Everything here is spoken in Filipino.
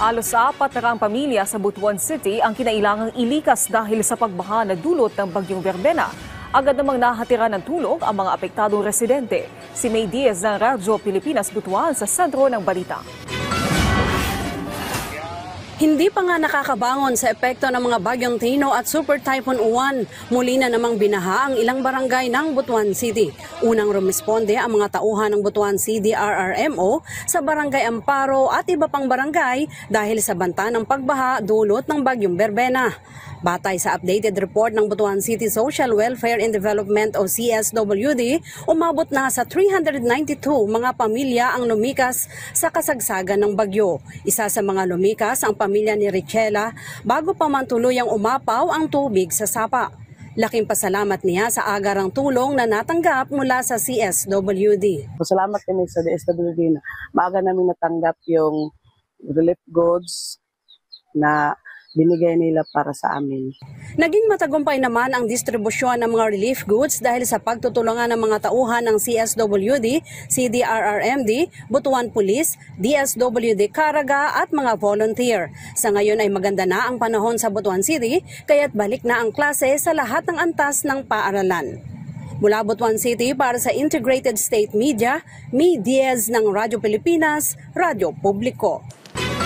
Halos 400 pamilya sa Butuan City ang kinailangang ilikas dahil sa pagbaha na dulot ng bagyong Verbena. Agad namang nahatira ng tulong ang mga apektadong residente. Si May Diaz ng Radyo Pilipinas Butuan sa sentro ng balita. Hindi pa nga nakakabangon sa epekto ng mga bagyong Tino at Super Typhoon Uwan. Muli na namang binaha ang ilang barangay ng Butuan City. Unang rumisponde ang mga tauhan ng Butuan City RRMO sa Barangay Amparo at iba pang barangay dahil sa banta ng pagbaha dulot ng bagyong Verbena. Batay sa updated report ng Butuan City Social Welfare and Development o CSWD, umabot na sa 392 mga pamilya ang lumikas sa kasagsagan ng bagyo. Isa sa mga lumikas ang pamilya ni Richela bago pa man tuluyang umapaw ang tubig sa sapa. Laking pasalamat niya sa agarang tulong na natanggap mula sa CSWD. Pasalamat kami sa DSWD na maaga namin natanggap yung relief goods na binigay nila para sa amin. Naging matagumpay naman ang distribusyon ng mga relief goods dahil sa pagtutulungan ng mga tauhan ng CSWD, CDRRMD, Butuan Police, DSWD Caraga at mga volunteer. Sa ngayon ay maganda na ang panahon sa Butuan City, kaya't balik na ang klase sa lahat ng antas ng paaralan. Mula Butuan City para sa Integrated State Media, May Diaz ng Radyo Pilipinas, Radyo Publiko.